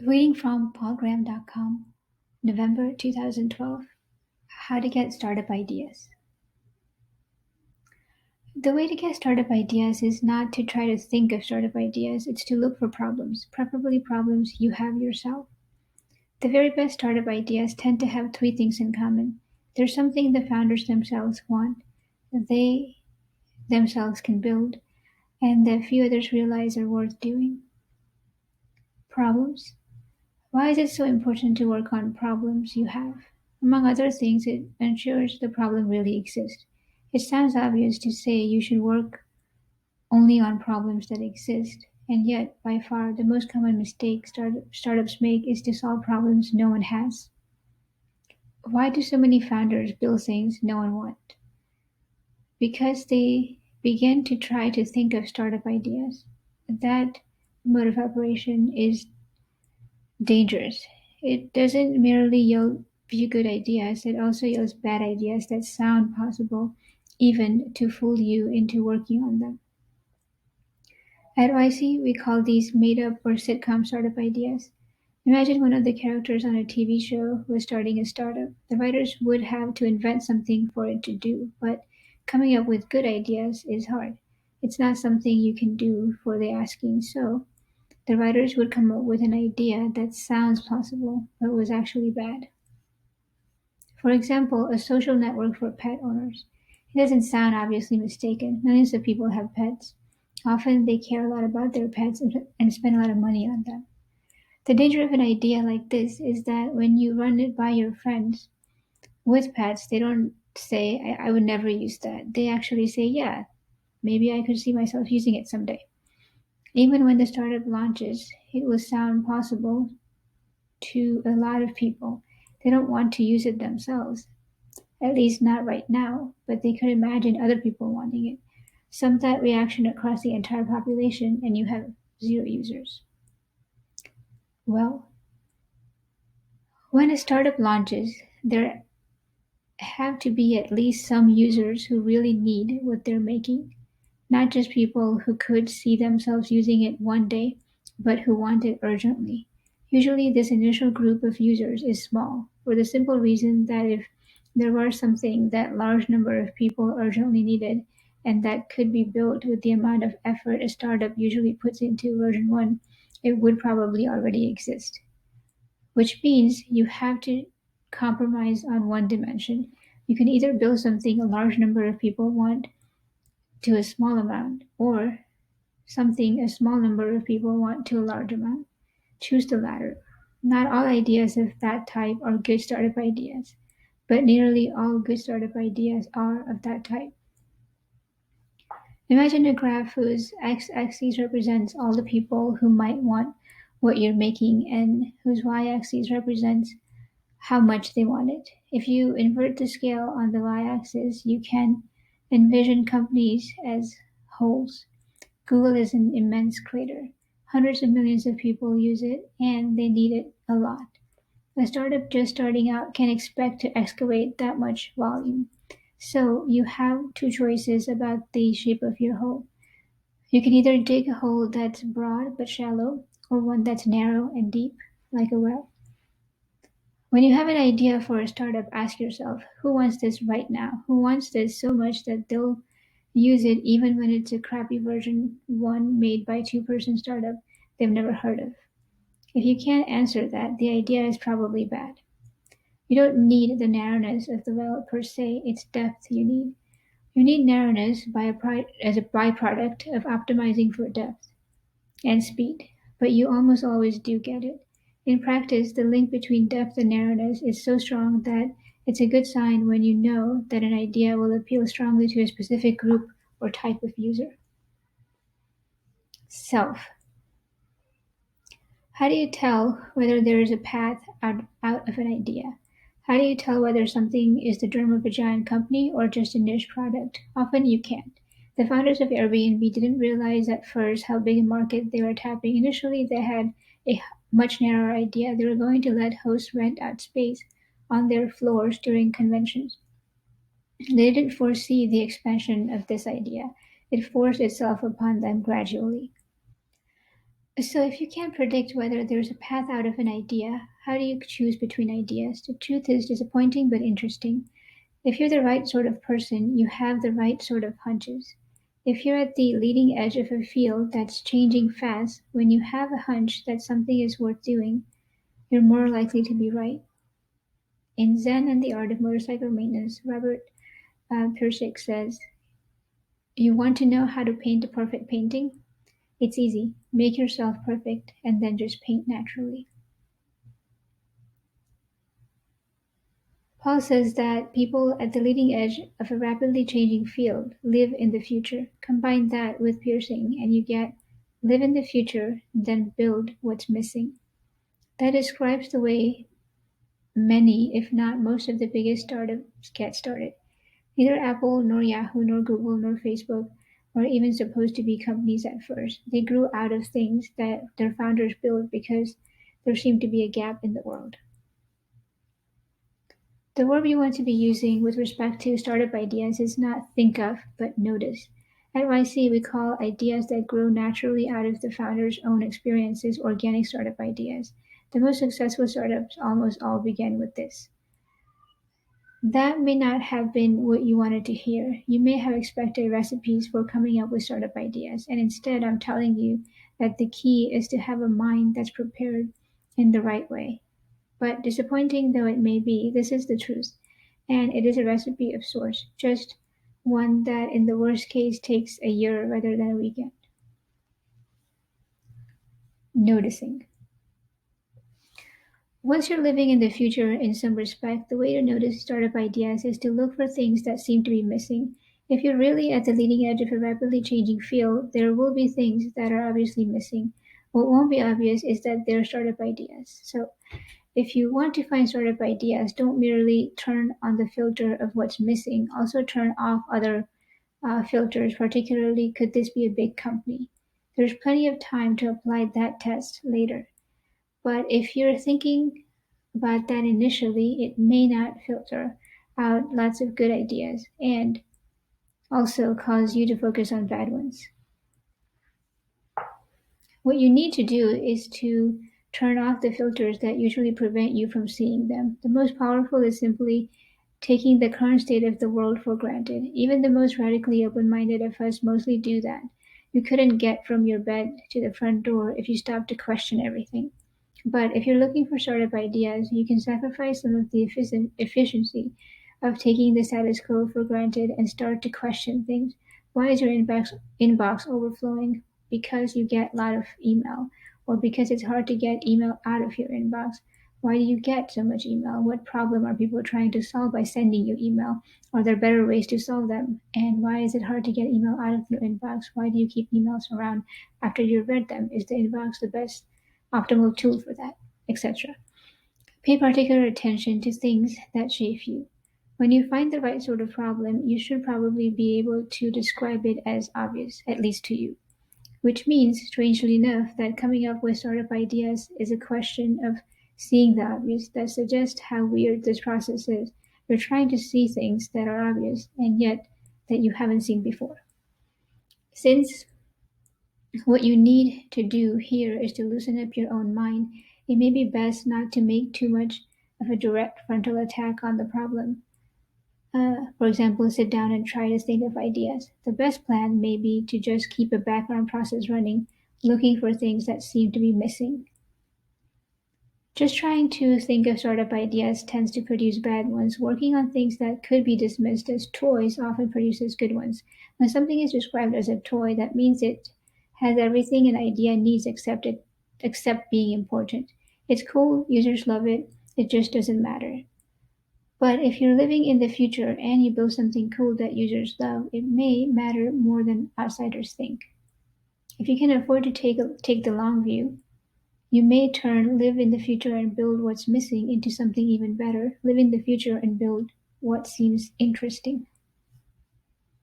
Reading from paulgraham.com, November 2012. How to get startup ideas. The way to get startup ideas is not to try to think of startup ideas, it's to look for problems, preferably problems you have yourself. The very best startup ideas tend to have three things in common. There's something the founders themselves want, that they themselves can build, and that few others realize are worth doing. Problems. Why is it so important to work on problems you have? Among other things, it ensures the problem really exists. It sounds obvious to say you should work only on problems that exist, and yet, by far, the most common mistake startups make is to solve problems no one has. Why do so many founders build things no one wants? Because they begin to try to think of startup ideas. That mode of operation is dangerous. It doesn't merely yield few good ideas, it also yields bad ideas that sound possible, even to fool you into working on them. At YC, we call these made up or sitcom startup ideas. Imagine one of the characters on a TV show was starting a startup. The writers would have to invent something for it to do, but coming up with good ideas is hard. It's not something you can do for the asking, so the writers would come up with an idea that sounds possible, but was actually bad. For example, a social network for pet owners. It doesn't sound obviously mistaken. Millions of people have pets. Often they care a lot about their pets and spend a lot of money on them. The danger of an idea like this is that when you run it by your friends with pets, they don't say, I would never use that. They actually say, yeah, maybe I could see myself using it someday. Even when the startup launches, it will sound possible to a lot of people. They don't want to use it themselves, at least not right now, but they could imagine other people wanting it. Sum that reaction across the entire population, and you have zero users. Well, when a startup launches, there have to be at least some users who really need what they're making, not just people who could see themselves using it one day, but who want it urgently. Usually, this initial group of users is small, for the simple reason that if there were something that large number of people urgently needed, and that could be built with the amount of effort a startup usually puts into version 1, it would probably already exist. Which means you have to compromise on one dimension. You can either build something a large number of people want to a small amount, or something a small number of people want to a large amount. Choose the latter. Not all ideas of that type are good startup ideas, but nearly all good startup ideas are of that type. Imagine a graph whose x-axis represents all the people who might want what you're making and whose y-axis represents how much they want it. If you invert the scale on the y-axis, you can envision companies as wholes. Google is an immense crater. Hundreds of millions of people use it, and they need it a lot. A startup just starting out can expect to excavate that much volume. So you have two choices about the shape of your hole. You can either dig a hole that's broad but shallow, or one that's narrow and deep, like a well. When you have an idea for a startup, ask yourself, who wants this right now? Who wants this so much that they'll use it even when it's a crappy version 1 made by a two-person startup they've never heard of? If you can't answer that, the idea is probably bad. You don't need the narrowness of the well per se, it's depth you need. You need narrowness as a byproduct of optimizing for depth and speed, but you almost always do get it. In practice, the link between depth and narrowness is so strong that it's a good sign when you know that an idea will appeal strongly to a specific group or type of user. Self. How do you tell whether there is a path out of an idea? How do you tell whether something is the germ of a giant company or just a niche product? Often you can't. The founders of Airbnb didn't realize at first how big a market they were tapping. Initially, they had a much narrower idea. They were going to let hosts rent out space on their floors during conventions. They didn't foresee the expansion of this idea. It forced itself upon them gradually. So, if you can't predict whether there's a path out of an idea, how do you choose between ideas? The truth is disappointing but interesting. If you're the right sort of person, you have the right sort of hunches. If you're at the leading edge of a field that's changing fast, when you have a hunch that something is worth doing, you're more likely to be right. In Zen and the Art of Motorcycle Maintenance, Robert Pirsig says, "You want to know how to paint a perfect painting? It's easy. Make yourself perfect and then just paint naturally." Paul says that people at the leading edge of a rapidly changing field live in the future. Combine that with piercing, and you get live in the future, then build what's missing. That describes the way many, if not most, of the biggest startups get started. Neither Apple, nor Yahoo, nor Google, nor Facebook were even supposed to be companies at first. They grew out of things that their founders built because there seemed to be a gap in the world. The word we want to be using with respect to startup ideas is not think of, but notice. At YC, we call ideas that grow naturally out of the founder's own experiences organic startup ideas. The most successful startups almost all begin with this. That may not have been what you wanted to hear. You may have expected recipes for coming up with startup ideas, and instead, I'm telling you that the key is to have a mind that's prepared in the right way. But disappointing though it may be, this is the truth, and it is a recipe of sorts, just one that in the worst case takes a year rather than a weekend. Noticing. Once you're living in the future in some respect, the way to notice startup ideas is to look for things that seem to be missing. If you're really at the leading edge of a rapidly changing field, there will be things that are obviously missing. What won't be obvious is that they're startup ideas. So if you want to find startup ideas, don't merely turn on the filter of what's missing, also turn off other filters, particularly could this be a big company? There's plenty of time to apply that test later. But if you're thinking about that initially, it may not filter out lots of good ideas and also cause you to focus on bad ones. What you need to do is to turn off the filters that usually prevent you from seeing them. The most powerful is simply taking the current state of the world for granted. Even the most radically open-minded of us mostly do that. You couldn't get from your bed to the front door if you stopped to question everything. But if you're looking for startup ideas, you can sacrifice some of the efficiency of taking the status quo for granted and start to question things. Why is your inbox overflowing? Because you get a lot of email, or because it's hard to get email out of your inbox. Why do you get so much email? What problem are people trying to solve by sending you email? Are there better ways to solve them? And why is it hard to get email out of your inbox? Why do you keep emails around after you've read them? Is the inbox the best optimal tool for that, etc.? Pay particular attention to things that shape you. When you find the right sort of problem, you should probably be able to describe it as obvious, at least to you. Which means, strangely enough, that coming up with startup ideas is a question of seeing the obvious. That suggests how weird this process is. You're trying to see things that are obvious and yet that you haven't seen before. Since what you need to do here is to loosen up your own mind, it may be best not to make too much of a direct frontal attack on the problem. For example, sit down and try to think of ideas. The best plan may be to just keep a background process running, looking for things that seem to be missing. Just trying to think of startup ideas tends to produce bad ones. Working on things that could be dismissed as toys often produces good ones. When something is described as a toy, that means it has everything an idea needs except being important. It's cool, users love it, it just doesn't matter. But if you're living in the future and you build something cool that users love, it may matter more than outsiders think. If you can afford to take the long view, you may turn live in the future and build what's missing into something even better. Live in the future and build what seems interesting.